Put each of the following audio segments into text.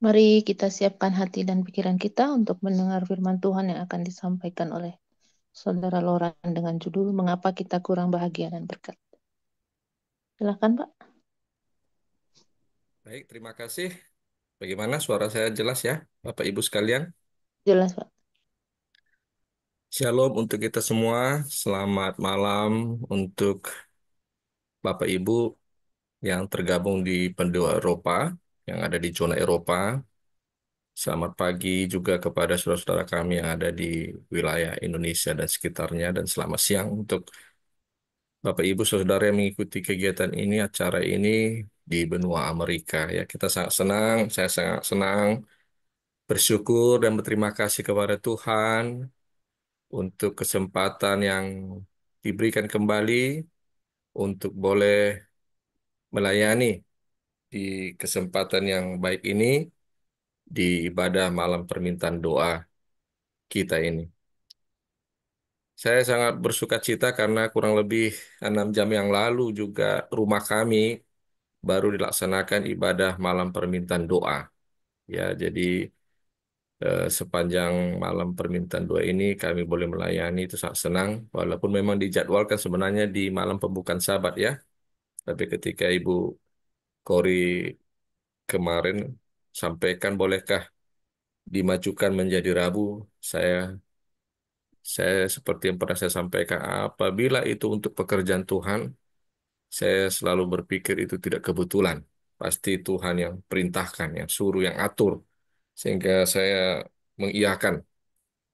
Mari kita siapkan hati dan pikiran kita untuk mendengar firman Tuhan yang akan disampaikan oleh Saudara Loran dengan judul Mengapa Kita Kurang Bahagia dan Berkat. Silakan, Pak. Baik, terima kasih. Bagaimana suara saya jelas ya, Bapak Ibu sekalian? Jelas, Pak. Shalom untuk kita semua. Selamat malam untuk Bapak Ibu yang tergabung di pendoa Eropa, yang ada di zona Eropa. Selamat pagi juga kepada saudara-saudara kami yang ada di wilayah Indonesia dan sekitarnya. Dan selamat siang untuk Bapak Ibu saudara yang mengikuti kegiatan ini, acara ini di benua Amerika. Ya, kita sangat senang, saya sangat senang bersyukur dan berterima kasih kepada Tuhan untuk kesempatan yang diberikan kembali untuk boleh melayani di kesempatan yang baik ini di ibadah malam permintaan doa kita ini. Saya sangat bersuka cita karena kurang lebih 6 jam yang lalu juga rumah kami baru dilaksanakan ibadah malam permintaan doa. Ya, jadi sepanjang malam permintaan doa ini kami boleh melayani itu sangat senang, walaupun memang dijadwalkan sebenarnya di malam pembukaan Sabat ya. Tapi ketika Ibu Kori kemarin sampaikan bolehkah dimajukan menjadi Rabu, saya saya seperti yang pernah saya sampaikan, apabila itu untuk pekerjaan Tuhan, saya selalu berpikir itu tidak kebetulan. Pasti Tuhan yang perintahkan, yang suruh, yang atur. Sehingga saya mengiyakan.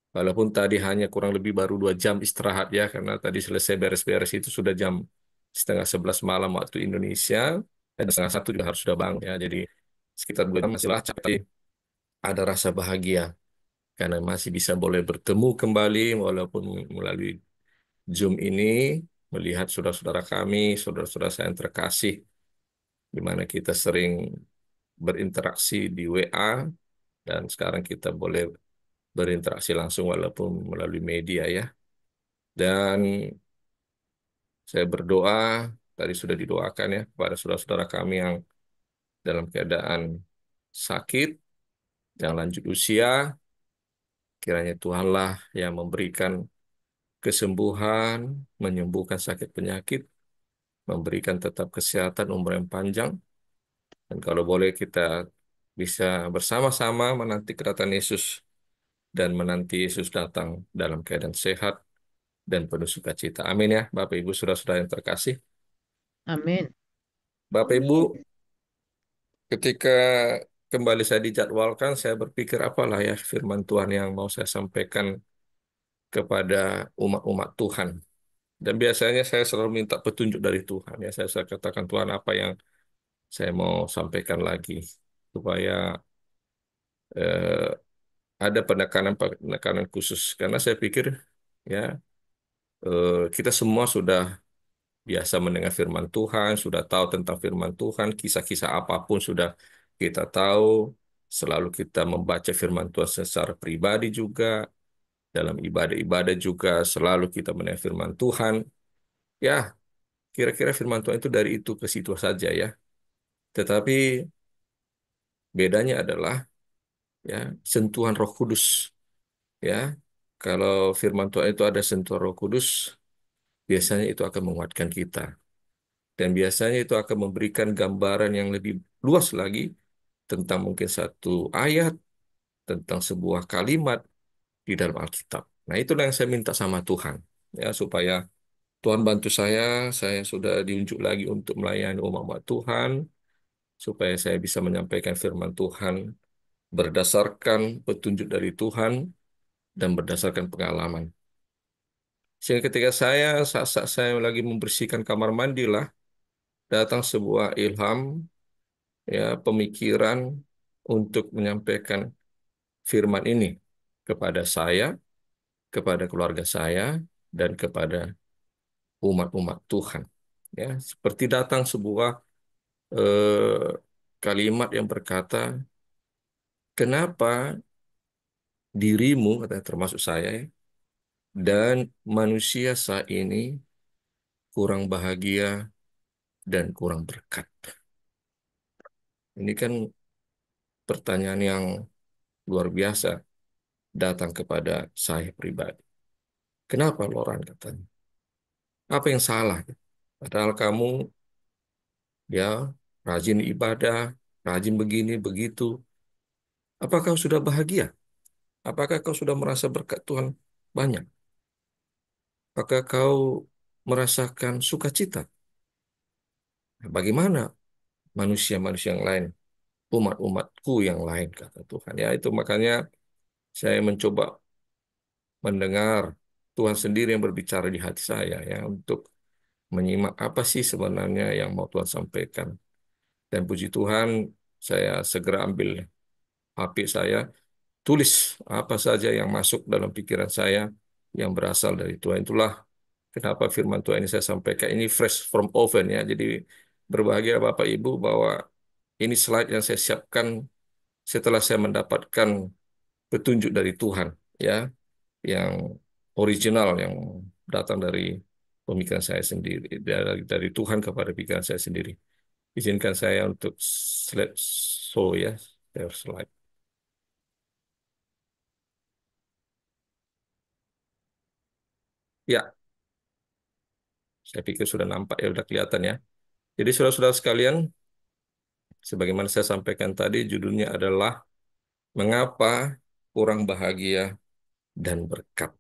Walaupun tadi hanya kurang lebih baru 2 jam istirahat ya, karena tadi selesai beres-beres itu sudah jam setengah 11 malam waktu Indonesia, dan setengah satu juga harus sudah bangun ya. Jadi sekitar 2 jam masih lah capek. Ada rasa bahagia karena masih bisa boleh bertemu kembali walaupun melalui Zoom ini, melihat saudara-saudara kami, saudara-saudara saya yang terkasih, di mana kita sering berinteraksi di WA, dan sekarang kita boleh berinteraksi langsung walaupun melalui media ya. Dan saya berdoa, tadi sudah didoakan ya, kepada saudara-saudara kami yang dalam keadaan sakit, yang lanjut usia, kiranya Tuhanlah yang memberikan kesembuhan, menyembuhkan sakit penyakit, memberikan tetap kesehatan, umur yang panjang, dan kalau boleh kita bisa bersama-sama menanti kedatangan Yesus dan menanti Yesus datang dalam keadaan sehat dan penuh sukacita. Amin ya, Bapak Ibu Saudara-saudara yang terkasih. Amin. Bapak Ibu, ketika kembali saya dijadwalkan, saya berpikir apalah ya firman Tuhan yang mau saya sampaikan kepada umat-umat Tuhan. Dan biasanya saya selalu minta petunjuk dari Tuhan. Ya, saya selalu katakan Tuhan apa yang saya mau sampaikan lagi supaya eh, ada penekanan-penekanan khusus. Karena saya pikir ya kita semua sudah biasa mendengar firman Tuhan, sudah tahu tentang firman Tuhan, kisah-kisah apapun sudah kita tahu. Selalu kita membaca firman Tuhan secara pribadi juga, dalam ibadah-ibadah juga selalu kita mendengar firman Tuhan. Ya, kira-kira firman Tuhan itu dari itu ke situ saja ya. Tetapi bedanya adalah ya sentuhan Roh Kudus ya. Kalau firman Tuhan itu ada sentuhan Roh Kudus, biasanya itu akan menguatkan kita. Dan biasanya itu akan memberikan gambaran yang lebih luas lagi tentang mungkin satu ayat, tentang sebuah kalimat di dalam Alkitab. Nah, itulah yang saya minta sama Tuhan. Ya, supaya Tuhan bantu saya sudah diunjuk lagi untuk melayani umat-umat Tuhan, supaya saya bisa menyampaikan firman Tuhan berdasarkan petunjuk dari Tuhan dan berdasarkan pengalaman. Sehingga ketika saat saya lagi membersihkan kamar mandi lah, datang sebuah ilham, ya pemikiran untuk menyampaikan firman ini kepada saya, kepada keluarga saya, dan kepada umat-umat Tuhan. Ya, seperti datang sebuah kalimat yang berkata, kenapa dirimu, katanya termasuk saya, ya, dan manusia saat ini kurang bahagia dan kurang berkat. Ini kan pertanyaan yang luar biasa datang kepada saya pribadi. Kenapa Loran katanya? Apa yang salah? Padahal kamu ya rajin ibadah, rajin begini, begitu. Apakah kau sudah bahagia? Apakah kau sudah merasa berkat Tuhan banyak? Apakah kau merasakan sukacita? Nah, bagaimana manusia-manusia yang lain, umat-umatku yang lain, kata Tuhan. Ya, itu makanya saya mencoba mendengar Tuhan sendiri yang berbicara di hati saya ya untuk menyimak apa sih sebenarnya yang mau Tuhan sampaikan. Dan puji Tuhan, saya segera ambil HP saya, tulis apa saja yang masuk dalam pikiran saya yang berasal dari Tuhan. Itulah kenapa firman Tuhan ini saya sampaikan. Ini fresh from oven ya. Jadi berbahagia Bapak Ibu bahwa ini slide yang saya siapkan setelah saya mendapatkan petunjuk dari Tuhan ya, yang original yang datang dari pemikiran saya sendiri, dari Tuhan kepada pikiran saya sendiri. Izinkan saya untuk slide show ya, share slide. Ya, saya pikir sudah nampak ya, sudah kelihatan ya. Jadi saudara-saudara sekalian, sebagaimana saya sampaikan tadi, judulnya adalah Mengapa Kurang Bahagia dan Berkat.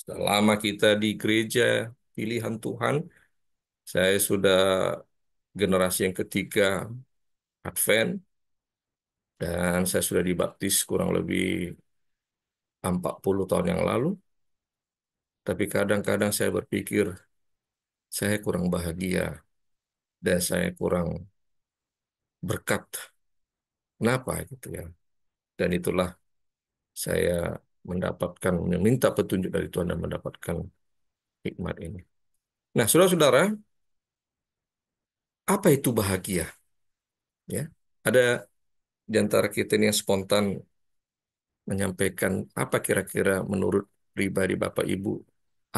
Sudah lama kita di gereja pilihan Tuhan, saya sudah generasi yang ketiga Advent, dan saya sudah dibaptis kurang lebih 40 tahun yang lalu. Tapi kadang-kadang saya berpikir, saya kurang bahagia dan saya kurang berkat. Kenapa gitu ya? Dan itulah saya mendapatkan, meminta petunjuk dari Tuhan dan mendapatkan hikmat ini. Nah, saudara-saudara, apa itu bahagia? Ya, ada di antara kita ini yang spontan menyampaikan apa kira-kira menurut pribadi Bapak Ibu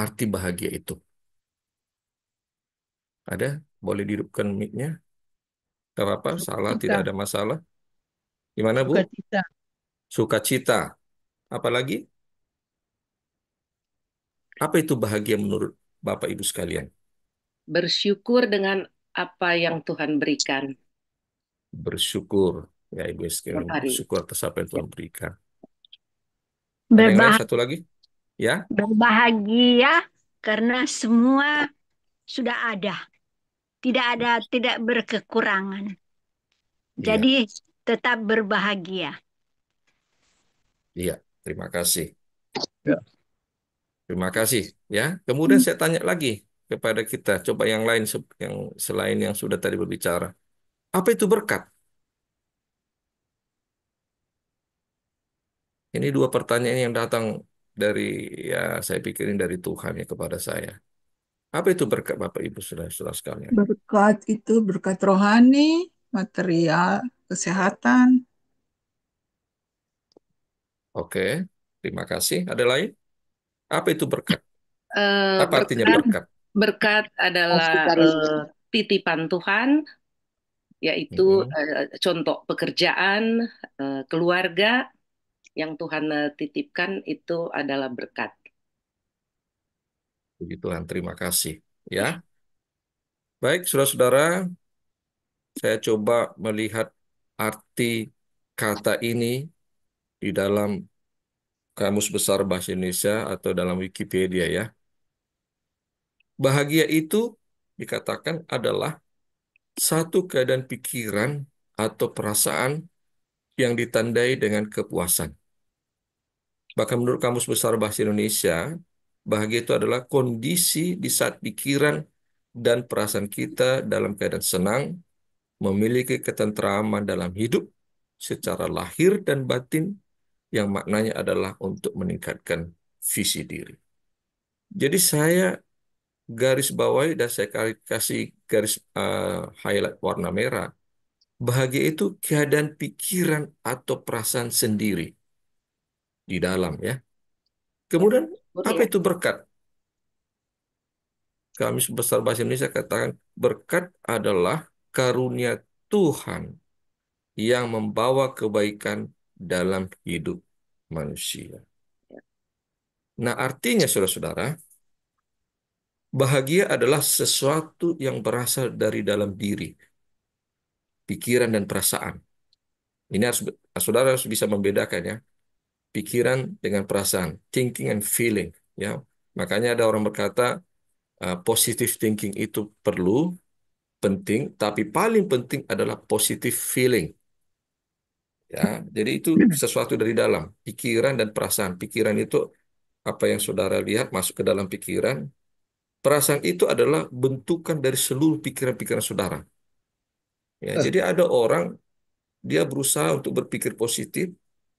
arti bahagia itu. Ada? Boleh dihidupkan mic-nya? Gak apa-apa, salah, tidak Sukacita, ada masalah. Gimana, Bu? sukacita, Sukacita. Apalagi? Apa itu bahagia menurut Bapak Ibu sekalian? Bersyukur dengan apa yang Tuhan berikan Bersyukur. Ya, Ibu sekalian, setiap hari. bersyukur atas apa yang Ya. Tuhan berikan. Ada yang lain Berbah- satu lagi? Ya, Berbahagia karena semua sudah ada, tidak berkekurangan. iya, Jadi tetap berbahagia. iya. Terima kasih. Ya, Terima kasih. Ya, kemudian saya tanya lagi kepada kita. Coba yang lain, yang selain yang sudah tadi berbicara. Apa itu berkat? Ini dua pertanyaan yang datang dari, ya saya pikirin dari Tuhan ya kepada saya. Apa itu berkat Bapak Ibu saudara-saudara sekalian? berkat itu berkat rohani, material, kesehatan. Oke, terima kasih. Ada lain? Apa itu berkat? Apa artinya Berkat, berkat? berkat adalah titipan Tuhan, yaitu Mhm. contoh pekerjaan, keluarga yang Tuhan titipkan itu adalah berkat. Puji Tuhan, terima kasih. Ya, baik, saudara-saudara, saya coba melihat arti kata ini di dalam Kamus Besar Bahasa Indonesia atau dalam Wikipedia ya. Bahagia itu dikatakan adalah satu keadaan pikiran atau perasaan yang ditandai dengan kepuasan. Bahkan menurut Kamus Besar Bahasa Indonesia, bahagia itu adalah kondisi di saat pikiran dan perasaan kita dalam keadaan senang, memiliki ketentraman dalam hidup secara lahir dan batin yang maknanya adalah untuk meningkatkan visi diri. Jadi saya garis bawahi dan saya kasih garis highlight warna merah. Bahagia itu keadaan pikiran atau perasaan sendiri di dalam ya. Ya, Kemudian betul apa ya. itu berkat? Kami Besar Bahasa Indonesia katakan berkat adalah karunia Tuhan yang membawa kebaikan dalam hidup manusia. Nah, artinya saudara-saudara, bahagia adalah sesuatu yang berasal dari dalam diri, pikiran dan perasaan. Ini harus saudara harus bisa membedakan ya, pikiran dengan perasaan, thinking and feeling ya. Makanya ada orang berkata positive thinking itu perlu, penting, tapi paling penting adalah positive feeling. Ya, jadi itu sesuatu dari dalam pikiran dan perasaan. Pikiran itu apa yang saudara lihat masuk ke dalam pikiran. Perasaan itu adalah bentukan dari seluruh pikiran-pikiran saudara. Ya, jadi ada orang dia berusaha untuk berpikir positif,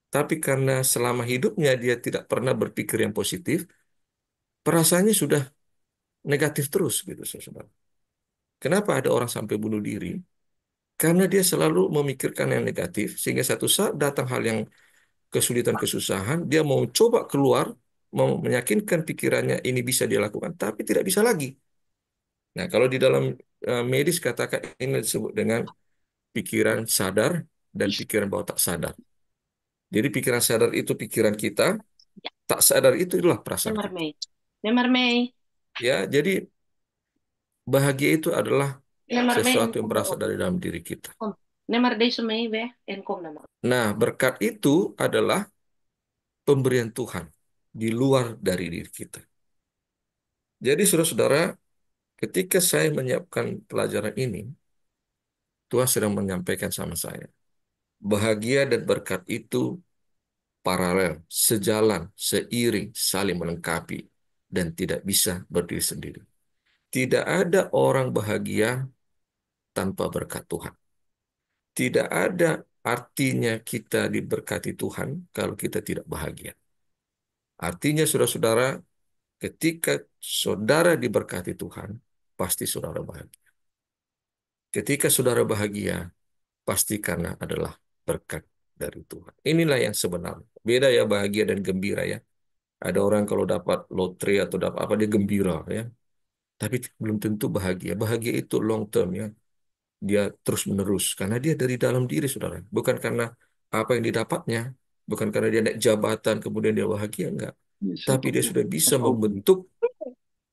tapi karena selama hidupnya dia tidak pernah berpikir yang positif, perasaannya sudah negatif terus gitu, saudara. Kenapa ada orang sampai bunuh diri? Karena dia selalu memikirkan yang negatif, sehingga satu saat datang hal yang kesulitan, kesusahan, dia mau coba keluar, mau meyakinkan pikirannya ini bisa dia lakukan, tapi tidak bisa lagi. Nah, kalau di dalam medis katakan ini disebut dengan pikiran sadar dan pikiran bawah tak sadar. Jadi pikiran sadar itu pikiran kita, tak sadar itu adalah perasaan Nemar kita. Mei. Nemar Mei. Ya, jadi bahagia itu adalah Nemar Mei sesuatu yang enkom berasal om. dari dalam diri kita. Om. Nemar Dei Sumei be enkom nama. Nah, berkat itu adalah pemberian Tuhan di luar dari diri kita. Jadi saudara-saudara, ketika saya menyiapkan pelajaran ini, Tuhan sedang menyampaikan sama saya. Bahagia dan berkat itu paralel, sejalan, seiring, saling melengkapi, dan tidak bisa berdiri sendiri. Tidak ada orang bahagia tanpa berkat Tuhan. Tidak ada artinya kita diberkati Tuhan kalau kita tidak bahagia. Artinya saudara-saudara, ketika saudara diberkati Tuhan, pasti saudara bahagia. Ketika saudara bahagia, pasti karena adalah berkat dari Tuhan. Inilah yang sebenarnya. Beda ya bahagia dan gembira ya. Ada orang kalau dapat lotre atau dapat apa dia gembira ya. Tapi belum tentu bahagia. Bahagia itu long term ya. Dia terus menerus karena dia dari dalam diri saudara. Bukan karena apa yang didapatnya, bukan karena dia naik jabatan kemudian dia bahagia enggak. Tapi dia sudah bisa membentuk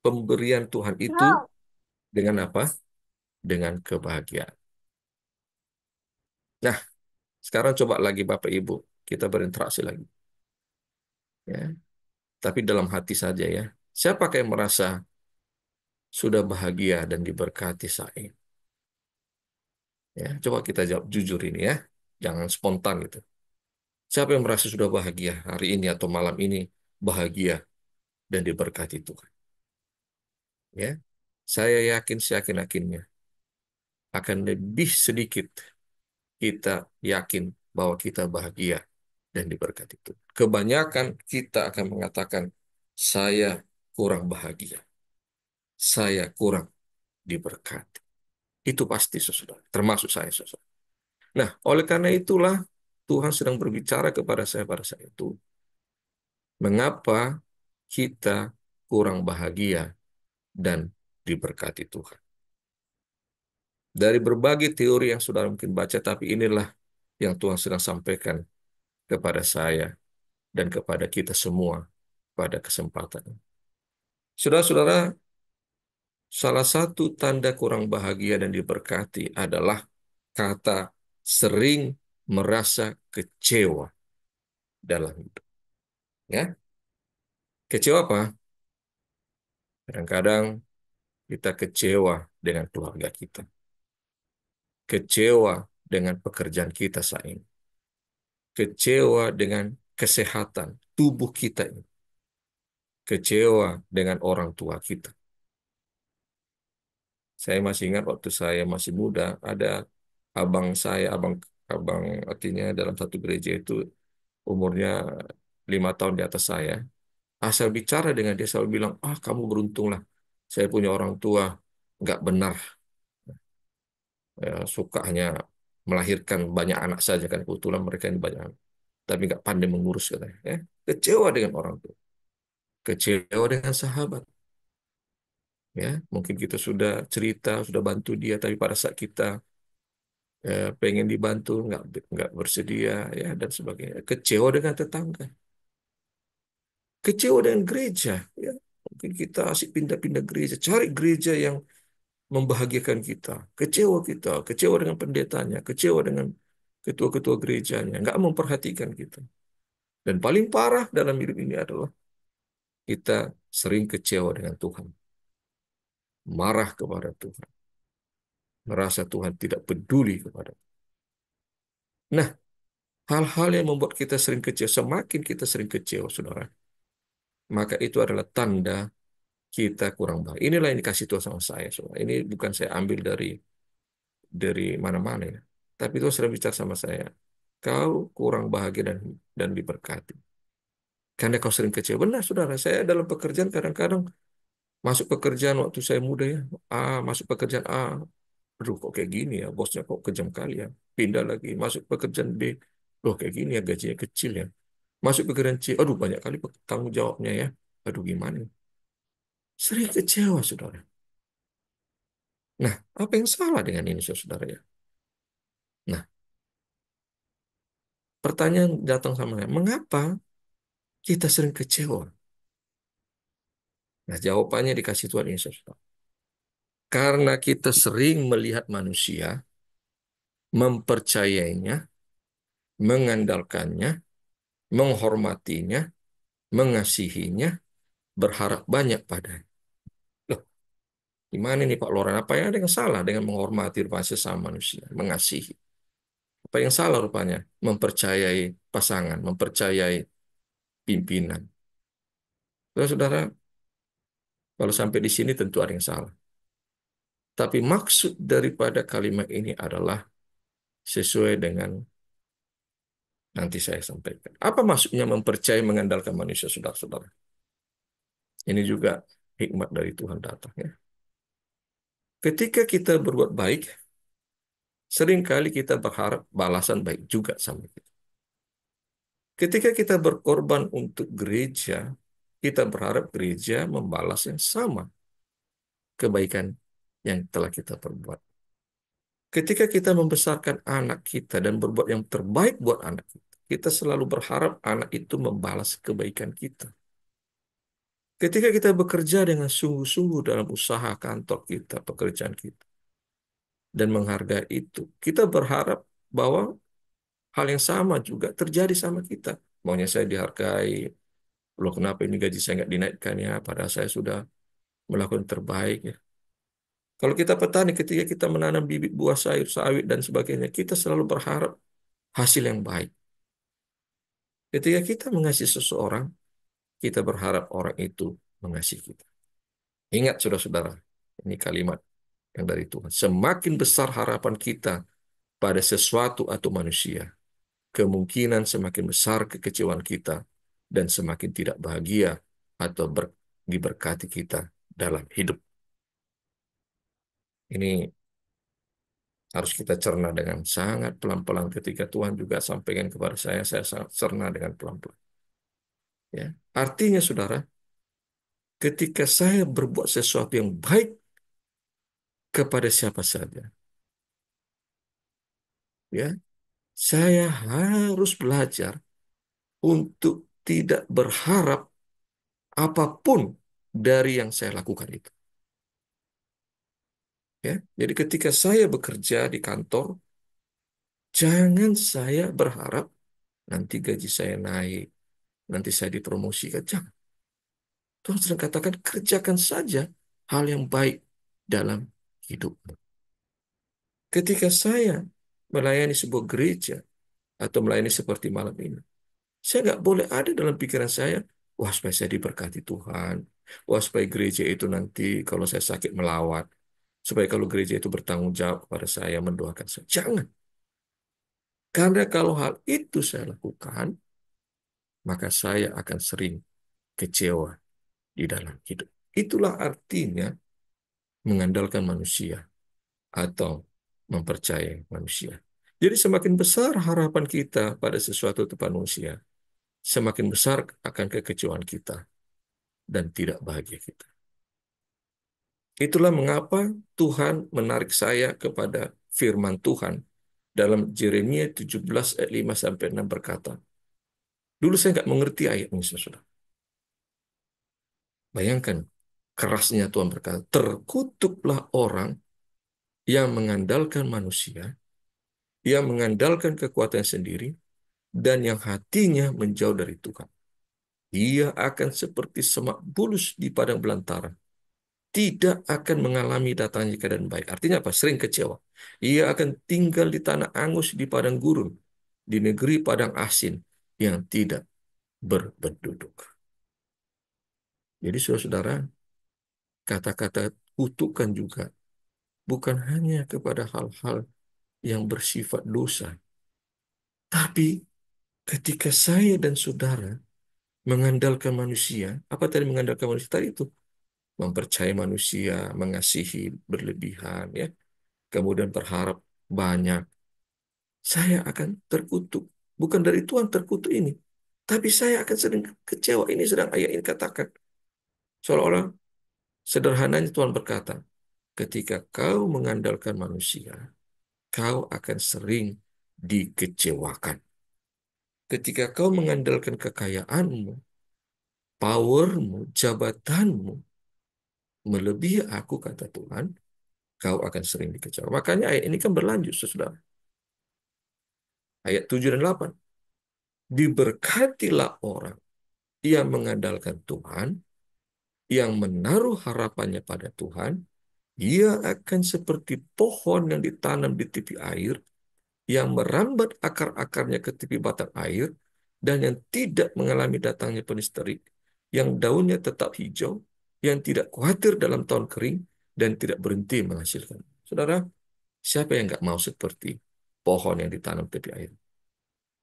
pemberian Tuhan itu dengan apa? Dengan kebahagiaan. Nah, sekarang coba lagi Bapak Ibu, kita berinteraksi lagi. Ya. Tapi dalam hati saja ya. Siapa yang merasa sudah bahagia dan diberkati saya? Ya, coba kita jawab jujur ini ya. Jangan spontan gitu. Siapa yang merasa sudah bahagia hari ini atau malam ini bahagia dan diberkati Tuhan? Ya. Saya yakin seyakin-yakinnya akan lebih sedikit kita yakin bahwa kita bahagia dan diberkati Tuhan. Kebanyakan kita akan mengatakan saya kurang bahagia. Saya kurang diberkati. Itu pasti saudara, termasuk saya saudara. Nah, oleh karena itulah Tuhan sedang berbicara kepada saya pada saat itu. Mengapa kita kurang bahagia dan diberkati Tuhan? Dari berbagai teori yang saudara mungkin baca, tapi inilah yang Tuhan sedang sampaikan kepada saya dan kepada kita semua pada kesempatan ini. Saudara-saudara, salah satu tanda kurang bahagia dan diberkati adalah kata sering merasa kecewa dalam hidup. Ya, kecewa apa? Kadang-kadang kita kecewa dengan keluarga kita, kecewa dengan pekerjaan kita saat ini, kecewa dengan kesehatan tubuh kita ini, kecewa dengan orang tua kita. Saya masih ingat waktu saya masih muda, ada abang saya, abang artinya dalam satu gereja itu umurnya 5 tahun di atas saya. Asal bicara dengan dia selalu bilang, kamu beruntunglah. Saya punya orang tua nggak benar, suka hanya melahirkan banyak anak saja kan kebetulan mereka ini banyak anak. Tapi nggak pandai mengurus katanya. Ya. Kecewa dengan orang tua, kecewa dengan sahabat. Ya, mungkin kita sudah cerita, sudah bantu dia, tapi pada saat kita pengen dibantu, nggak bersedia, ya dan sebagainya. Kecewa dengan tetangga, kecewa dengan gereja, ya. Mungkin kita asik pindah-pindah gereja, cari gereja yang membahagiakan kita. Kecewa dengan pendetanya, kecewa dengan ketua-ketua gerejanya, nggak memperhatikan kita. Dan paling parah dalam hidup ini adalah kita sering kecewa dengan Tuhan, marah kepada Tuhan, merasa Tuhan tidak peduli kepada kita. Nah, hal-hal yang membuat kita sering kecewa, semakin kita sering kecewa, saudara, maka itu adalah tanda kita kurang baik. Inilah yang dikasih Tuhan sama saya, saudara. Ini bukan saya ambil dari mana-mana ya. Tapi Tuhan sudah bicara sama saya. Kau kurang bahagia dan diberkati. Karena kau sering kecewa. Benar, saudara. Saya dalam pekerjaan kadang-kadang masuk pekerjaan waktu saya muda ya. Masuk pekerjaan A. Aduh, kok kayak gini ya. Bosnya kok kejam kali ya. Pindah lagi. Masuk pekerjaan B. Loh, kayak gini ya. Gajinya kecil ya. Masuk pekerjaan C. Aduh, banyak kali tanggung jawabnya ya. Aduh, gimana ya? Sering kecewa, saudara. Nah, apa yang salah dengan ini, saudara ya? Nah, pertanyaan datang sama saya. Mengapa kita sering kecewa? Nah, jawabannya dikasih Tuhan Yesus. Karena kita sering melihat manusia, mempercayainya, mengandalkannya, menghormatinya, mengasihinya, berharap banyak padanya. Loh, gimana nih Pak Loren? Apa yang ada yang salah dengan menghormati sesama manusia, mengasihi? Apa yang salah rupanya? Mempercayai pasangan, mempercayai pimpinan. Saudara, kalau sampai di sini tentu ada yang salah. Tapi maksud daripada kalimat ini adalah sesuai dengan nanti saya sampaikan. Apa maksudnya mempercayai mengandalkan manusia, saudara-saudara? Ini juga hikmat dari Tuhan datang ya. Ketika kita berbuat baik, seringkali kita berharap balasan baik juga sama kita. Ketika kita berkorban untuk gereja, kita berharap gereja membalas yang sama kebaikan yang telah kita perbuat. Ketika kita membesarkan anak kita dan berbuat yang terbaik buat anak kita, kita selalu berharap anak itu membalas kebaikan kita. Ketika kita bekerja dengan sungguh-sungguh dalam usaha kantor kita, pekerjaan kita, dan menghargai itu, kita berharap bahwa hal yang sama juga terjadi sama kita. Maunya saya dihargai, loh kenapa ini gaji saya nggak dinaikkan ya, padahal saya sudah melakukan yang terbaik ya. Kalau kita petani, ketika kita menanam bibit buah sayur, sawit, dan sebagainya, kita selalu berharap hasil yang baik. Ketika kita mengasihi seseorang, kita berharap orang itu mengasihi kita. Ingat, saudara-saudara, ini kalimat yang dari Tuhan. Semakin besar harapan kita pada sesuatu atau manusia, kemungkinan semakin besar kekecewaan kita dan semakin tidak bahagia atau diberkati kita dalam hidup. Ini harus kita cerna dengan sangat pelan-pelan. Ketika Tuhan juga sampaikan kepada saya sangat cerna dengan pelan-pelan. Ya. Artinya, saudara, ketika saya berbuat sesuatu yang baik kepada siapa saja, ya, saya harus belajar untuk tidak berharap apapun dari yang saya lakukan itu. Ya, jadi ketika saya bekerja di kantor, jangan saya berharap nanti gaji saya naik, nanti saya dipromosikan. Jangan. Tuhan sedang katakan kerjakan saja hal yang baik dalam hidupmu. Ketika saya melayani sebuah gereja atau melayani seperti malam ini, saya nggak boleh ada dalam pikiran saya, wah supaya saya diberkati Tuhan, wah supaya gereja itu nanti kalau saya sakit melawat, supaya kalau gereja itu bertanggung jawab kepada saya, mendoakan saya. Jangan. Karena kalau hal itu saya lakukan, maka saya akan sering kecewa di dalam hidup. Itulah artinya mengandalkan manusia atau mempercayai manusia. Jadi semakin besar harapan kita pada sesuatu atau manusia, semakin besar akan kekecewaan kita dan tidak bahagia kita. Itulah mengapa Tuhan menarik saya kepada firman Tuhan dalam Yeremia 17 ayat 5 sampai 6 berkata, dulu saya nggak mengerti ayat ini, saudara. Bayangkan kerasnya Tuhan berkata, terkutuklah orang yang mengandalkan manusia, yang mengandalkan kekuatan sendiri, dan yang hatinya menjauh dari Tuhan. Ia akan seperti semak bulus di padang belantara, tidak akan mengalami datangnya keadaan baik. Artinya apa? Sering kecewa. Ia akan tinggal di tanah angus di padang gurun, di negeri padang asin yang tidak berpenduduk. Jadi saudara-saudara, kata-kata kutukan juga bukan hanya kepada hal-hal yang bersifat dosa, tapi ketika saya dan saudara mengandalkan manusia, apa tadi mengandalkan manusia tadi itu? Mempercayai manusia, mengasihi berlebihan, ya, kemudian berharap banyak. Saya akan terkutuk. Bukan dari Tuhan terkutuk ini, tapi saya akan sering kecewa. Ini sedang ayat ini katakan. Seolah-olah sederhananya Tuhan berkata, ketika kau mengandalkan manusia, kau akan sering dikecewakan. Ketika kau mengandalkan kekayaanmu, powermu, jabatanmu, melebihi aku, kata Tuhan, kau akan sering dikecewakan. Makanya ayat ini kan berlanjut, saudara. Ayat 7 dan 8. Diberkatilah orang yang mengandalkan Tuhan, yang menaruh harapannya pada Tuhan, ia akan seperti pohon yang ditanam di tepi air, yang merambat akar-akarnya ke tepi batang air, dan yang tidak mengalami datangnya penis terik, yang daunnya tetap hijau, yang tidak khawatir dalam tahun kering, dan tidak berhenti menghasilkan. Saudara, siapa yang nggak mau seperti pohon yang ditanam tepi air?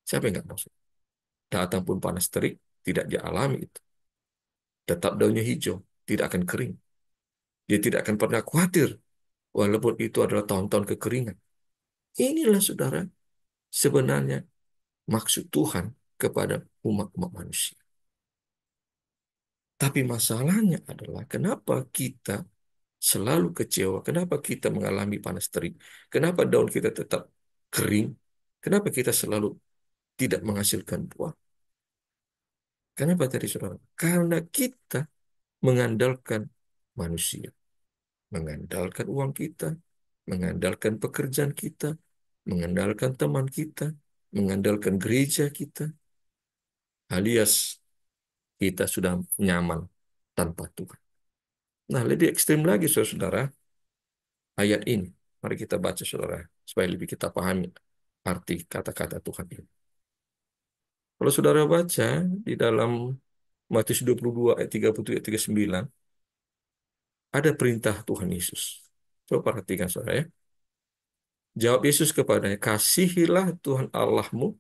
Siapa yang nggak mau? Datang pun panas terik, tidak dia alami itu. Tetap daunnya hijau, tidak akan kering. Dia tidak akan pernah khawatir, walaupun itu adalah tahun-tahun kekeringan. Inilah, saudara, sebenarnya maksud Tuhan kepada umat-umat manusia. Tapi masalahnya adalah kenapa kita selalu kecewa, kenapa kita mengalami panas terik, kenapa daun kita tetap kering, kenapa kita selalu tidak menghasilkan buah. Kenapa tadi, saudara? Karena kita mengandalkan manusia, mengandalkan uang kita, mengandalkan pekerjaan kita, mengandalkan teman kita, mengandalkan gereja kita, alias kita sudah nyaman tanpa Tuhan. Nah, lebih ekstrim lagi, saudara, ayat ini. Mari kita baca, saudara, supaya lebih kita pahami arti kata-kata Tuhan ini. Kalau saudara baca di dalam Matius 22 ayat 37 ayat 39, ada perintah Tuhan Yesus. Coba perhatikan, saudara, ya. Jawab Yesus kepadanya, kasihilah Tuhan Allahmu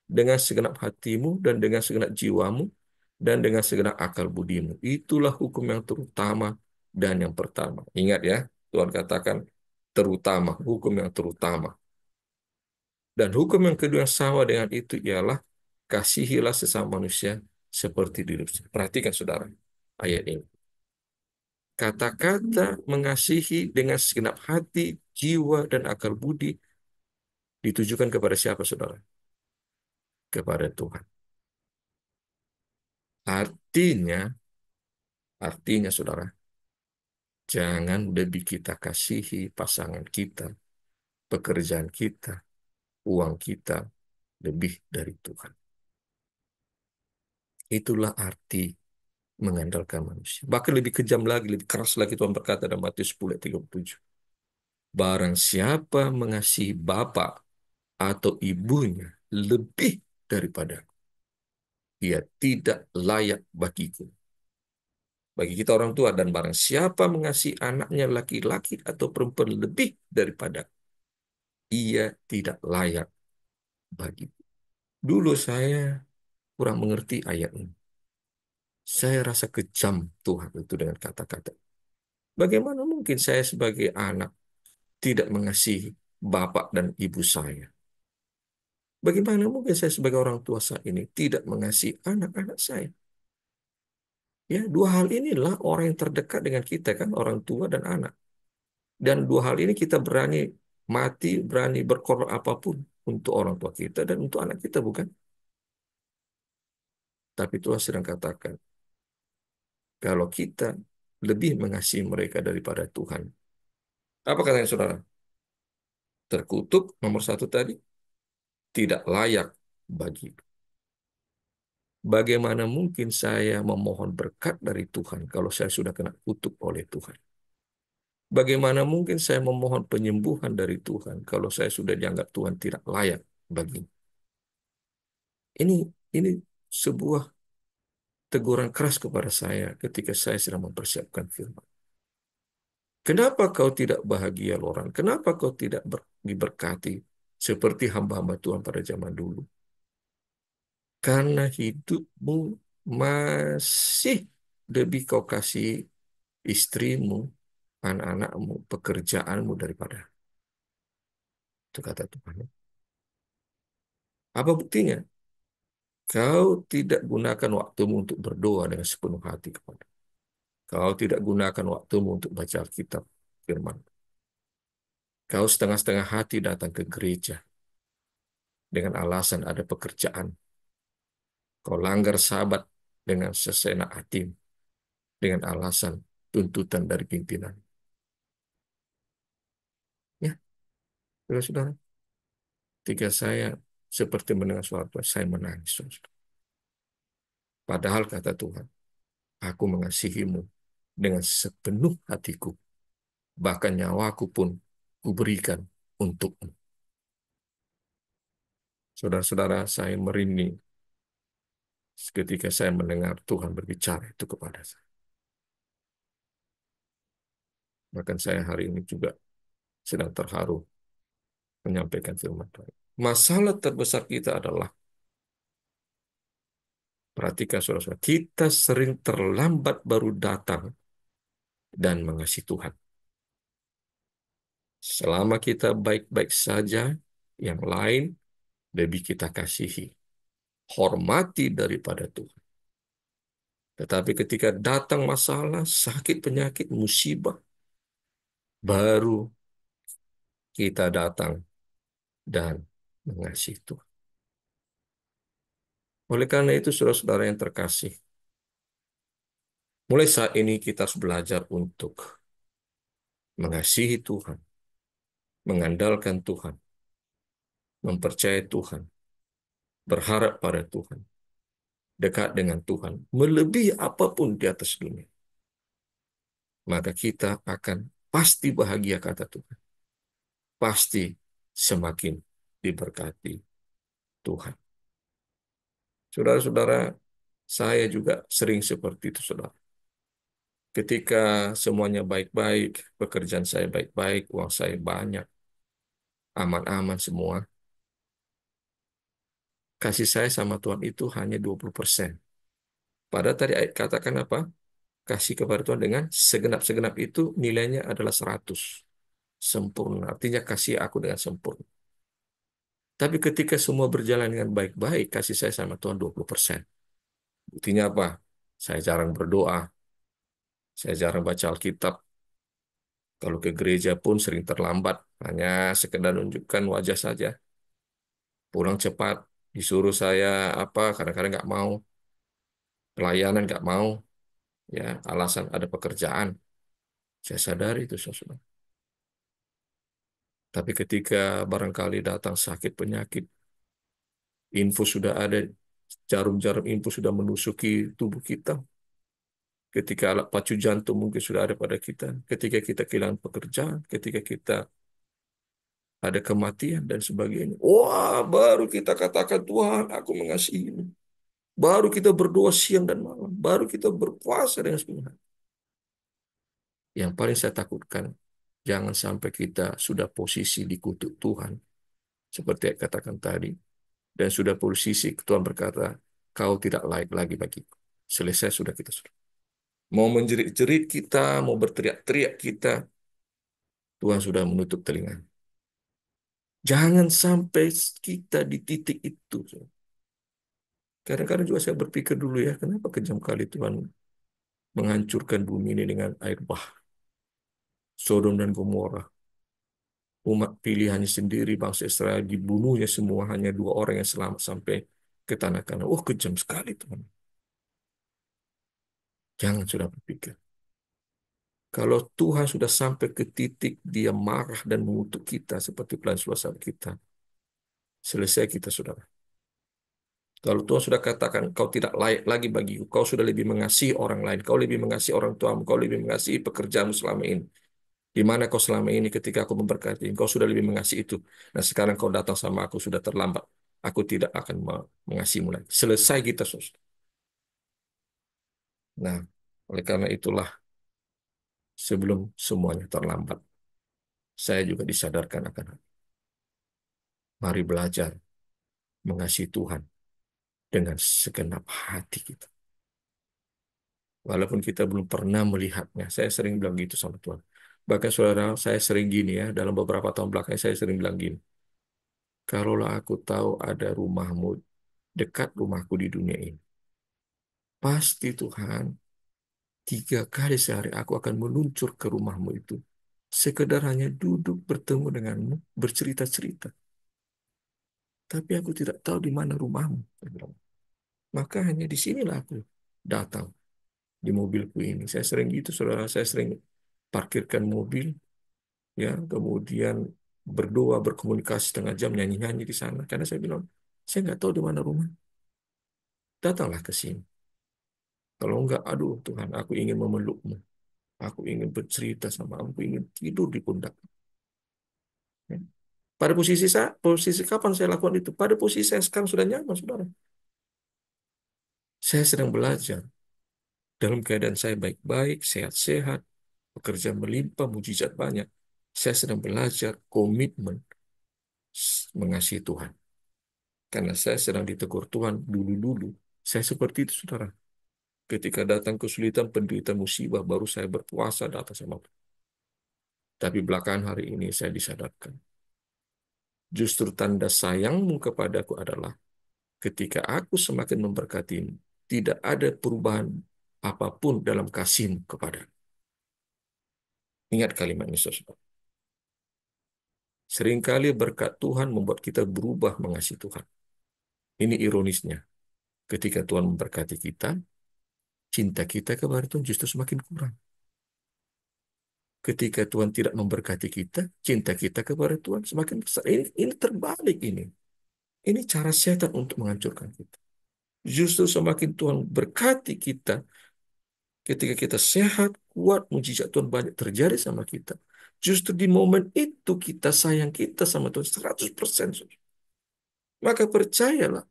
dengan segenap hatimu dan dengan segenap jiwamu dan dengan segenap akal budimu. Itulah hukum yang terutama dan yang pertama. Ingat ya, Tuhan katakan terutama, hukum yang terutama. Dan hukum yang kedua yang sama dengan itu ialah kasihilah sesama manusia seperti diri sendiri. Perhatikan, saudara, ayat ini. Kata-kata mengasihi dengan segenap hati, jiwa, dan akal budi ditujukan kepada siapa, saudara? Kepada Tuhan. Artinya, saudara, jangan lebih kita kasihi pasangan kita, pekerjaan kita, uang kita, lebih dari Tuhan. Itulah arti mengandalkan manusia. Bahkan lebih kejam lagi, lebih keras lagi Tuhan berkata dalam Matius 10 ayat 37. Barang siapa mengasihi bapa atau ibunya lebih daripada dia tidak layak bagiku. Bagi kita orang tua, dan barang siapa mengasihi anaknya laki-laki atau perempuan lebih daripada ia tidak layak bagiku. Dulu saya kurang mengerti ayat ini. Saya rasa kejam Tuhan itu dengan kata-kata. Bagaimana mungkin saya sebagai anak tidak mengasihi bapak dan ibu saya? Bagaimana mungkin saya sebagai orang tua saat ini tidak mengasihi anak-anak saya? Ya, dua hal inilah orang yang terdekat dengan kita, kan, orang tua dan anak. Dan dua hal ini kita berani mati, berani berkorban apapun untuk orang tua kita dan untuk anak kita, bukan? Tapi Tuhan sedang katakan, kalau kita lebih mengasihi mereka daripada Tuhan. Apa katanya saudara? Terkutuk, nomor satu tadi, tidak layak bagi. Bagaimana mungkin saya memohon berkat dari Tuhan kalau saya sudah kena kutuk oleh Tuhan? Bagaimana mungkin saya memohon penyembuhan dari Tuhan kalau saya sudah dianggap Tuhan tidak layak bagi? Ini ini sebuah teguran keras kepada saya ketika saya sedang mempersiapkan firman. Kenapa kau tidak bahagia, Loran? Kenapa kau tidak diberkati seperti hamba-hamba Tuhan pada zaman dulu? Karena hidupmu masih lebih kau kasih istrimu, anak-anakmu, pekerjaanmu daripada. Itu kata Tuhan. Apa buktinya? Kau tidak gunakan waktumu untuk berdoa dengan sepenuh hati kepada. Kau tidak gunakan waktumu untuk baca Alkitab, firman. Kau setengah-setengah hati datang ke gereja dengan alasan ada pekerjaan. Kau langgar Sabat dengan sesenak hati dengan alasan tuntutan dari pimpinan. Ya, saudara-saudara. Ketika saya seperti mendengar suara Tuhan, saya menangis. Saudara. Padahal kata Tuhan, aku mengasihimu dengan sepenuh hatiku. Bahkan nyawaku pun kuberikan untukmu. Saudara-saudara, saya merinding ketika saya mendengar Tuhan berbicara itu kepada saya. Bahkan saya hari ini juga sedang terharu menyampaikan firman Tuhan. Masalah terbesar kita adalah, perhatikan saudara-saudara, kita sering terlambat baru datang dan mengasihi Tuhan. Selama kita baik-baik saja, yang lain lebih kita kasihi, hormati daripada Tuhan. Tetapi ketika datang masalah, sakit, penyakit, musibah, baru kita datang dan mengasihi Tuhan. Oleh karena itu, saudara-saudara yang terkasih, mulai saat ini kita harus belajar untuk mengasihi Tuhan, mengandalkan Tuhan, mempercayai Tuhan, berharap pada Tuhan, dekat dengan Tuhan, melebihi apapun di atas dunia. Maka kita akan pasti bahagia, kata Tuhan. Pasti semakin diberkati Tuhan. Saudara-saudara, saya juga sering seperti itu, saudara. Ketika semuanya baik-baik, pekerjaan saya baik-baik, uang saya banyak, aman-aman semua, kasih saya sama Tuhan itu hanya 20%. Padahal tadi ayat katakan apa? Kasih kepada Tuhan dengan segenap-segenap itu nilainya adalah 100. Sempurna. Artinya kasih aku dengan sempurna. Tapi ketika semua berjalan dengan baik-baik, kasih saya sama Tuhan 20%. Buktinya apa? Saya jarang berdoa. Saya jarang baca Alkitab. Kalau ke gereja pun sering terlambat. Hanya sekedar menunjukkan wajah saja. Pulang cepat. Disuruh saya apa, kadang-kadang nggak mau. Pelayanan nggak mau. Ya, alasan ada pekerjaan. Saya sadari itu, saudara. Tapi ketika barangkali datang sakit penyakit, info sudah ada, jarum-jarum info sudah menusuki tubuh kita. Ketika alat pacu jantung mungkin sudah ada pada kita. Ketika kita kehilangan pekerjaan, ketika kita ada kematian dan sebagainya. Wah, baru kita katakan, Tuhan, aku mengasihimu. Baru kita berdoa siang dan malam. Baru kita berpuasa dengan sepenuh hati. Yang paling saya takutkan, jangan sampai kita sudah posisi dikutuk Tuhan. Seperti yang katakan tadi. Dan sudah posisi Tuhan berkata, kau tidak layak lagi bagiku. Selesai sudah kita sudah. Mau menjerit-jerit kita, mau berteriak-teriak kita, Tuhan sudah menutup telinga. Jangan sampai kita di titik itu. Kadang-kadang juga saya berpikir dulu ya, kenapa kejam kali Tuhan menghancurkan bumi ini dengan air bah. Sodom dan Gomora. Umat pilihannya sendiri, bangsa Israel, dibunuhnya semua, hanya 2 orang yang selamat sampai ke tanah Kanaan. Oh, kejam sekali, Tuhan. Jangan sudah berpikir. Kalau Tuhan sudah sampai ke titik dia marah dan mengutuk kita seperti pelan suasana kita, selesai kita, saudara. Kalau Tuhan sudah katakan, kau tidak layak lagi bagiku, kau sudah lebih mengasihi orang lain, kau lebih mengasihi orang tuamu, kau lebih mengasihi pekerjaanmu selama ini. Di mana kau selama ini ketika aku memberkati, kau sudah lebih mengasihi itu. Nah sekarang kau datang sama aku sudah terlambat. Aku tidak akan mengasihimu lagi. Selesai kita, saudara. Nah, oleh karena itulah sebelum semuanya terlambat, saya juga disadarkan akan hal. Mari belajar mengasihi Tuhan dengan segenap hati kita. Walaupun kita belum pernah melihatnya. Saya sering bilang gitu sama Tuhan. Bahkan saudara, saya sering gini ya, dalam beberapa tahun belakang saya sering bilang gini. Kalaulah aku tahu ada rumahmu dekat rumahku di dunia ini, pasti Tuhan, 3 kali sehari aku akan meluncur ke rumahmu itu. Sekedar hanya duduk bertemu denganmu, bercerita-cerita. Tapi aku tidak tahu di mana rumahmu. Saya bilang. Maka hanya di sinilah aku datang di mobilku ini. Saya sering gitu, saudara. Saya sering parkirkan mobil, ya, kemudian berdoa, berkomunikasi 1/2 jam, nyanyi-nyanyi di sana. Karena saya bilang, saya nggak tahu di mana rumah. Datanglah ke sini. Kalau enggak, aduh Tuhan, aku ingin memelukmu. Aku ingin bercerita sama aku ingin tidur di pundak. Ya. Pada posisi kapan saya lakukan itu? Pada posisi saya sekarang sudah nyaman, saudara. Saya sedang belajar. Dalam keadaan saya baik-baik, sehat-sehat, pekerja melimpah, mujizat banyak. Saya sedang belajar komitmen mengasihi Tuhan. Karena saya sedang ditegur Tuhan dulu-dulu. Saya seperti itu, saudara. Ketika datang kesulitan, penderitaan, musibah, baru saya berpuasa datang sama Tuhan. Tapi belakangan hari ini saya disadarkan. Justru tanda sayangmu kepadaku adalah ketika aku semakin memberkatimu, tidak ada perubahan apapun dalam kasihmu kepadaku. Ingat kalimat ini, saudara. Seringkali berkat Tuhan membuat kita berubah mengasihi Tuhan. Ini ironisnya. Ketika Tuhan memberkati kita, cinta kita kepada Tuhan justru semakin kurang. Ketika Tuhan tidak memberkati kita, cinta kita kepada Tuhan semakin besar. Ini terbalik ini. Ini cara setan untuk menghancurkan kita. Justru semakin Tuhan berkati kita, ketika kita sehat, kuat, mujizat Tuhan banyak terjadi sama kita. Justru di momen itu kita sayang kita sama Tuhan 100%. Maka percayalah,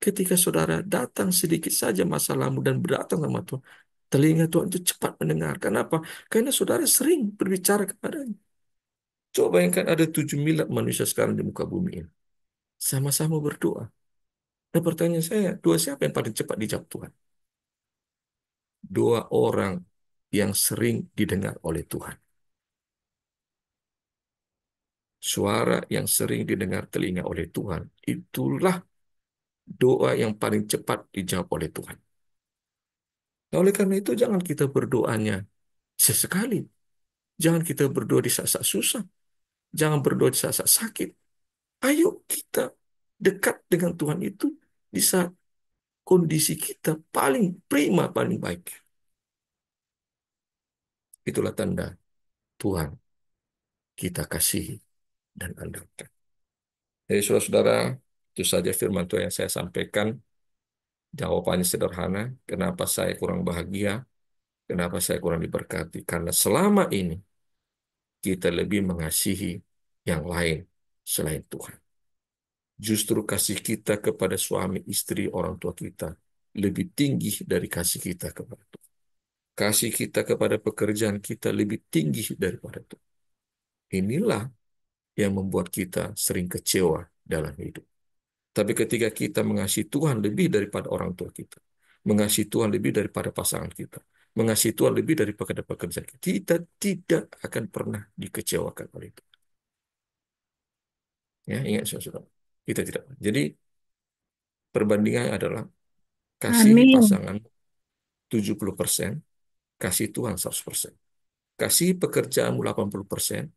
ketika saudara datang sedikit saja masalahmu dan berdatang sama Tuhan, telinga Tuhan itu cepat mendengar. Kenapa? Karena saudara sering berbicara kepadanya. Coba bayangkan ada 7 miliar manusia sekarang di muka bumi ini. Sama-sama berdoa. Nah pertanyaan saya, doa siapa yang paling cepat dijawab Tuhan? Doa orang yang sering didengar oleh Tuhan. Suara yang sering didengar telinga oleh Tuhan, itulah doa yang paling cepat dijawab oleh Tuhan. Nah, oleh karena itu jangan kita berdoanya sesekali. Jangan kita berdoa di saat-saat susah. Jangan berdoa di saat-saat sakit. Ayo kita dekat dengan Tuhan itu di saat kondisi kita paling prima, paling baik. Itulah tanda Tuhan kita kasihi dan andalkan. Jadi saudara-saudara, itu saja firman Tuhan yang saya sampaikan. Jawabannya sederhana, kenapa saya kurang bahagia, kenapa saya kurang diberkati. Karena selama ini kita lebih mengasihi yang lain selain Tuhan. Justru kasih kita kepada suami, istri, orang tua kita lebih tinggi dari kasih kita kepada Tuhan. Kasih kita kepada pekerjaan kita lebih tinggi daripada Tuhan. Inilah yang membuat kita sering kecewa dalam hidup. Tapi ketika kita mengasihi Tuhan lebih daripada orang tua kita, mengasihi Tuhan lebih daripada pasangan kita, mengasihi Tuhan lebih daripada pekerjaan kita, kita tidak akan pernah dikecewakan oleh itu. Ya, ingat saudara, kita tidak. Jadi perbandingannya adalah kasih Amin. pasangan 70%, kasih Tuhan 100%. Kasih pekerjaanmu 80%,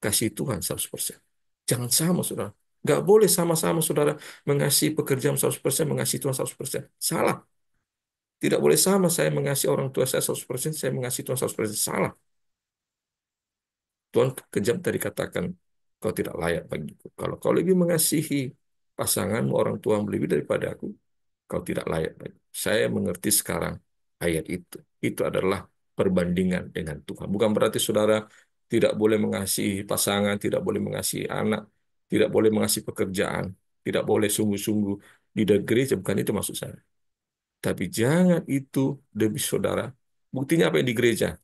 kasih Tuhan 100%. Jangan sama, saudara. Nggak boleh sama-sama, saudara, mengasihi pekerjaan 100%, mengasihi Tuhan 100%. Salah. Tidak boleh sama, saya mengasihi orang tua saya 100%, saya mengasihi Tuhan 100%. Salah. Tuhan kejam tadi katakan, kau tidak layak bagiku. Kalau kau lebih mengasihi pasanganmu, orang tuamu lebih daripada aku, kau tidak layak bagi. Saya mengerti sekarang ayat itu. Itu adalah perbandingan dengan Tuhan. Bukan berarti saudara tidak boleh mengasihi pasangan, tidak boleh mengasihi anak, tidak boleh mengasihi pekerjaan, tidak boleh sungguh-sungguh di gereja, bukan itu maksud saya. Tapi jangan itu demi saudara. Buktinya apa yang di gereja?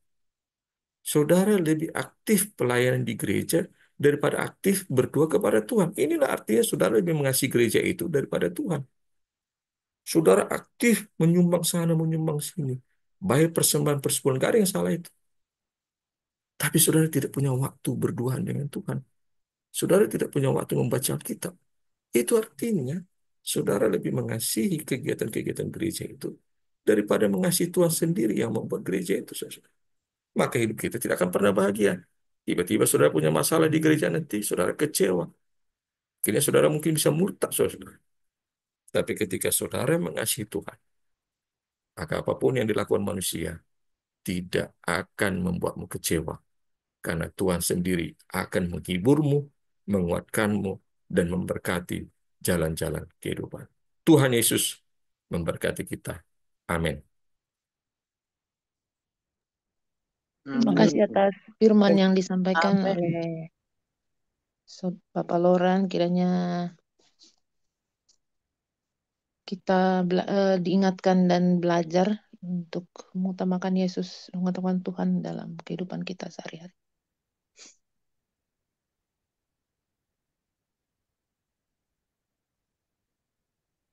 Saudara lebih aktif pelayanan di gereja daripada aktif berdoa kepada Tuhan. Inilah artinya saudara lebih mengasihi gereja itu daripada Tuhan. Saudara aktif menyumbang sana, menyumbang sini. Bayar persembahan-persembahan, gak ada yang salah itu. Tapi saudara tidak punya waktu berduaan dengan Tuhan. Saudara tidak punya waktu membaca Alkitab. Itu artinya saudara lebih mengasihi kegiatan-kegiatan gereja itu daripada mengasihi Tuhan sendiri yang membuat gereja itu, saudara. Maka hidup kita tidak akan pernah bahagia. Tiba-tiba saudara punya masalah di gereja nanti, saudara kecewa. Akhirnya saudara mungkin bisa murtad, saudara. Tapi ketika saudara mengasihi Tuhan, maka apapun yang dilakukan manusia tidak akan membuatmu kecewa. Karena Tuhan sendiri akan menghiburmu, menguatkanmu, dan memberkati jalan-jalan kehidupan. Tuhan Yesus memberkati kita. Amin. Terima kasih atas firman yang disampaikan oleh Bapak Loran. Kiranya kita diingatkan dan belajar untuk mengutamakan Yesus, mengutamakan Tuhan dalam kehidupan kita sehari-hari.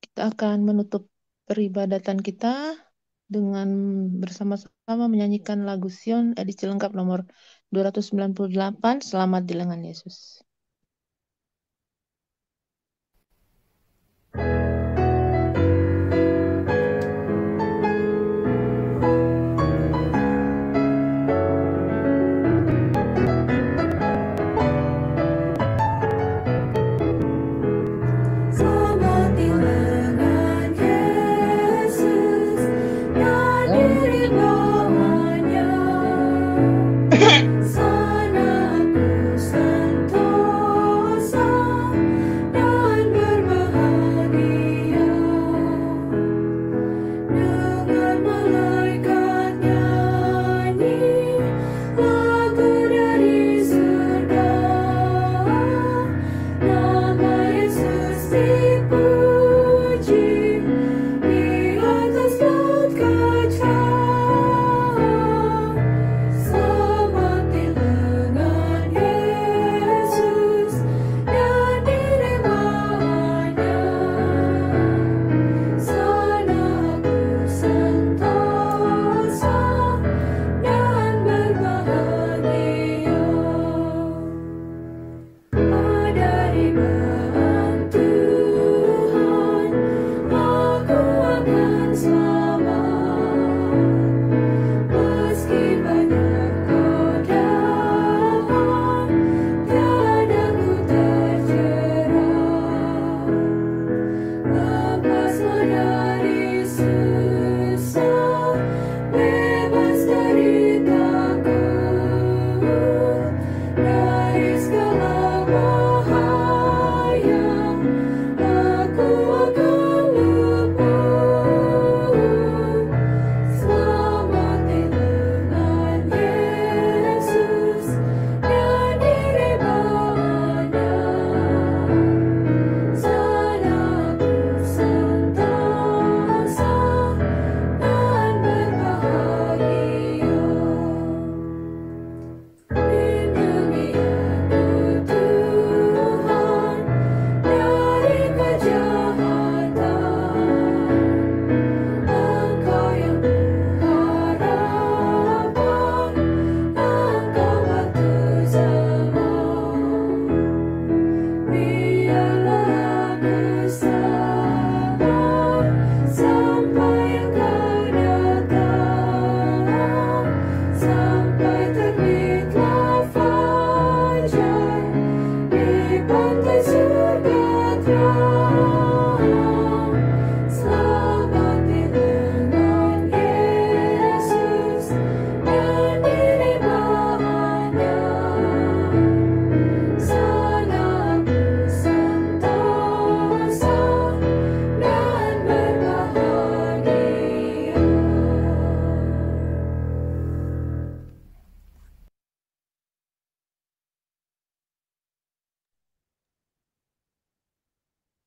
Kita akan menutup peribadatan kita dengan bersama-sama menyanyikan lagu Sion edisi lengkap nomor 298, Selamat di Lengan Yesus. Sana ku sentuh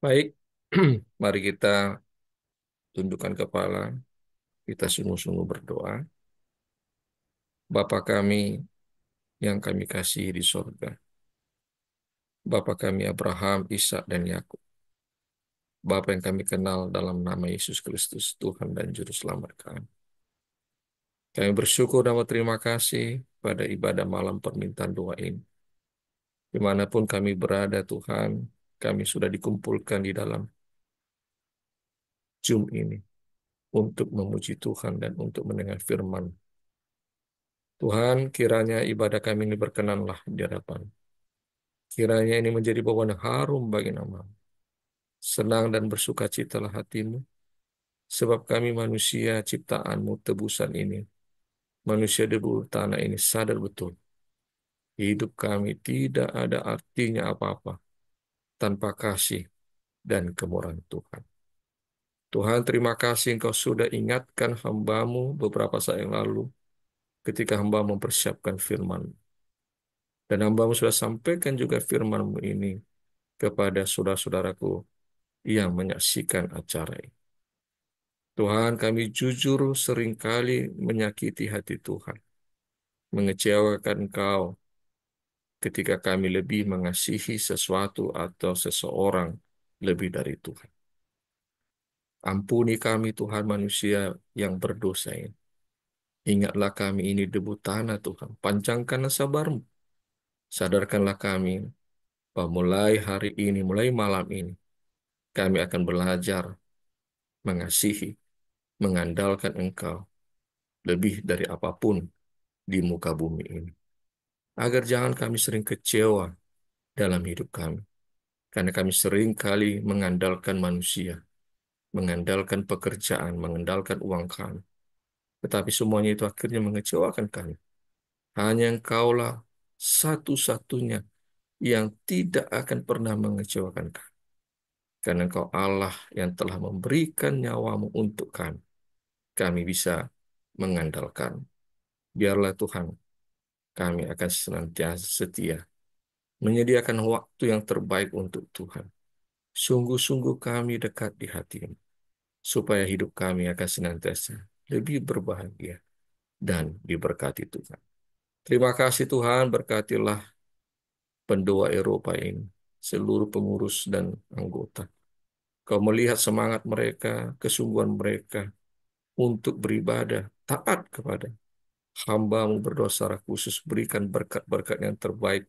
Baik, mari kita tundukkan kepala, kita sungguh-sungguh berdoa. Bapa kami yang kami kasihi di sorga, Bapa kami Abraham, Ishak, dan Yakub, Bapa yang kami kenal dalam nama Yesus Kristus, Tuhan dan Juru Selamat kami. Kami bersyukur dan berterima kasih pada ibadah malam permintaan doa ini. Dimanapun kami berada, Tuhan, kami sudah dikumpulkan di dalam Zoom ini untuk memuji Tuhan dan untuk mendengar firman. Tuhan, kiranya ibadah kami ini berkenanlah di hadapan. Kiranya ini menjadi bawa harum bagi nama. Senang dan bersukacitalah hatimu, sebab kami manusia ciptaanmu tebusan ini, manusia debu tanah ini sadar betul. Hidup kami tidak ada artinya apa-apa tanpa kasih dan kemurahan Tuhan. Tuhan, terima kasih Engkau sudah ingatkan hamba-Mu beberapa saat yang lalu ketika hamba mempersiapkan firman. Dan hamba-Mu sudah sampaikan juga firman-Mu ini kepada saudara-saudaraku yang menyaksikan acara ini. Tuhan, kami jujur seringkali menyakiti hati Tuhan, mengecewakan Engkau ketika kami lebih mengasihi sesuatu atau seseorang lebih dari Tuhan. Ampuni kami Tuhan manusia yang berdosa ini. Ingatlah kami ini debu tanah Tuhan. Panjangkanlah sabar-Mu. Sadarkanlah kami bahwa mulai hari ini, mulai malam ini, kami akan belajar mengasihi, mengandalkan Engkau lebih dari apapun di muka bumi ini. Agar jangan kami sering kecewa dalam hidup kami. Karena kami sering kali mengandalkan manusia, mengandalkan pekerjaan, mengandalkan uang kami. Tetapi semuanya itu akhirnya mengecewakan kami. Hanya Engkaulah satu-satunya yang tidak akan pernah mengecewakan kami. Karena Engkau Allah yang telah memberikan nyawa-Mu untuk kami. Kami bisa mengandalkan. Biarlah Tuhan, kami akan senantiasa setia, menyediakan waktu yang terbaik untuk Tuhan. Sungguh-sungguh kami dekat di hati-Mu, supaya hidup kami akan senantiasa lebih berbahagia dan diberkati Tuhan. Terima kasih Tuhan, berkatilah pendoa Eropa ini, seluruh pengurus dan anggota. Kau melihat semangat mereka, kesungguhan mereka untuk beribadah, taat kepada hamba-Mu berdoa secara khusus, berikan berkat-berkat yang terbaik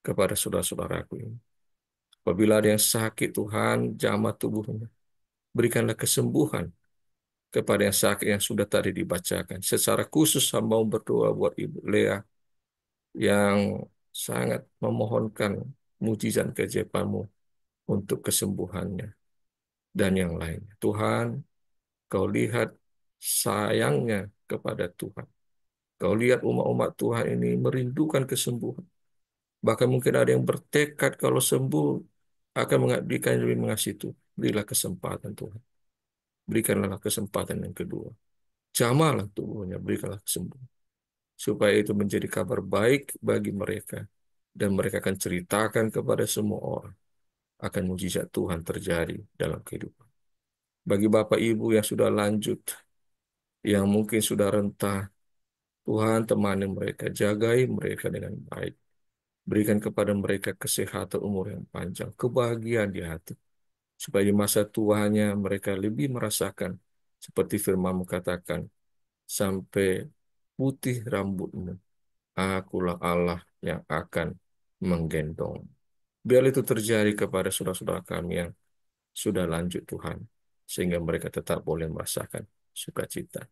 kepada saudara-saudaraku ini. Apabila ada yang sakit, Tuhan, jamah tubuhnya. Berikanlah kesembuhan kepada yang sakit yang sudah tadi dibacakan. Secara khusus hamba-Mu berdoa buat Ibu Lea yang sangat memohonkan mujizat keajaiban-Mu untuk kesembuhannya dan yang lainnya. Tuhan, Kau lihat sayangnya kepada Tuhan. Kau lihat umat-umat Tuhan ini merindukan kesembuhan. Bahkan mungkin ada yang bertekad kalau sembuh akan mengabdikan lebih mengasihi Tuhan. Berilah kesempatan Tuhan. Berikanlah kesempatan yang kedua. Jamahlah tubuhnya, berikanlah kesembuhan. Supaya itu menjadi kabar baik bagi mereka. Dan mereka akan ceritakan kepada semua orang. Akan mujizat Tuhan terjadi dalam kehidupan. Bagi Bapak Ibu yang sudah lanjut, yang mungkin sudah rentah, Tuhan temani mereka, jagai mereka dengan baik. Berikan kepada mereka kesehatan umur yang panjang, kebahagiaan di hati. Supaya di masa tuanya mereka lebih merasakan, seperti firman-Mu katakan, sampai putih rambutmu, akulah Allah yang akan menggendong. Biar itu terjadi kepada saudara-saudara kami yang sudah lanjut Tuhan, sehingga mereka tetap boleh merasakan sukacita.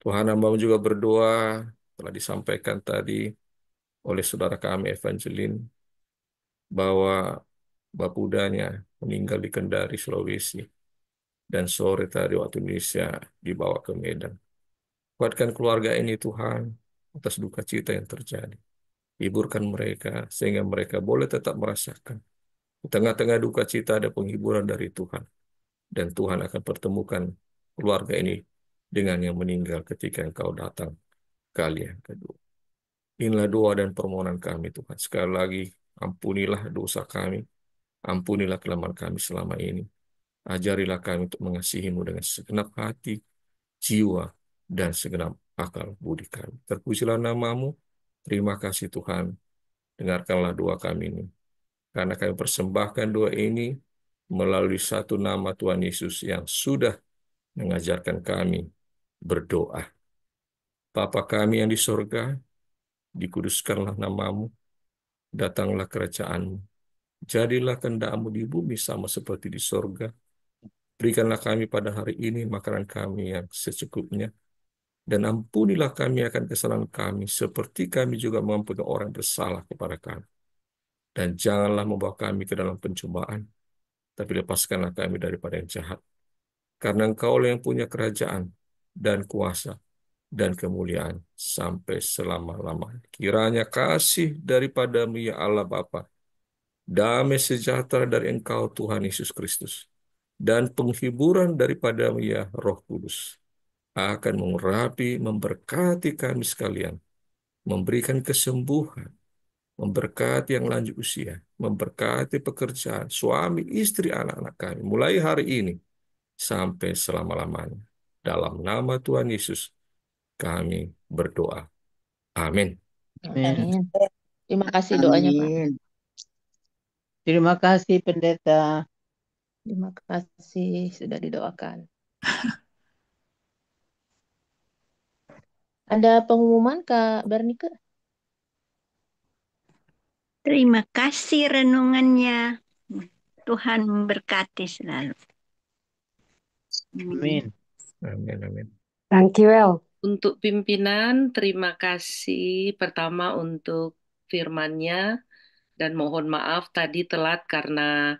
Tuhan, hamba-Mu juga berdoa, telah disampaikan tadi oleh saudara kami Evangeline, bahwa bapudanya meninggal di Kendari, Sulawesi, dan sore tadi waktu Indonesia dibawa ke Medan. Kuatkan keluarga ini Tuhan, atas duka cita yang terjadi. Hiburkan mereka, sehingga mereka boleh tetap merasakan. Di tengah-tengah duka cita ada penghiburan dari Tuhan. Dan Tuhan akan pertemukan keluarga ini dengan yang meninggal ketika Engkau datang kali yang kedua. Inilah doa dan permohonan kami Tuhan. Sekali lagi, ampunilah dosa kami. Ampunilah kelemahan kami selama ini. Ajarilah kami untuk mengasihi-Mu dengan segenap hati, jiwa, dan segenap akal budi kami. Terpujilah nama-Mu. Terima kasih Tuhan. Dengarkanlah doa kami ini. Karena kami persembahkan doa ini melalui satu nama Tuhan Yesus yang sudah mengajarkan kami berdoa. Bapa kami yang di sorga, dikuduskanlah nama-Mu, datanglah kerajaan-Mu. Jadilah kehendak-Mu di bumi sama seperti di sorga. Berikanlah kami pada hari ini makanan kami yang secukupnya, dan ampunilah kami akan kesalahan kami, seperti kami juga mengampuni orang bersalah kepada kami. Dan janganlah membawa kami ke dalam pencobaan, tapi lepaskanlah kami daripada yang jahat. Karena Engkaulah yang punya kerajaan, dan kuasa, dan kemuliaan sampai selama-lamanya. Kiranya kasih daripada-Mu ya Allah Bapa, damai sejahtera dari Engkau Tuhan Yesus Kristus, dan penghiburan daripada-Mu ya Roh Kudus akan mengurapi, memberkati kami sekalian, memberikan kesembuhan, memberkati yang lanjut usia, memberkati pekerjaan, suami, istri, anak-anak kami, mulai hari ini sampai selama-lamanya. Dalam nama Tuhan Yesus, kami berdoa. Amin. Amin. Amin. Terima kasih doanya, Pak. Amin. Terima kasih Pendeta. Terima kasih sudah didoakan. Ada pengumuman, Kak Bernike? Terima kasih renungannya. Tuhan memberkati selalu. Amin. Amin. Amin. Thank you, El. Untuk pimpinan, terima kasih pertama untuk firman-Nya dan mohon maaf tadi telat karena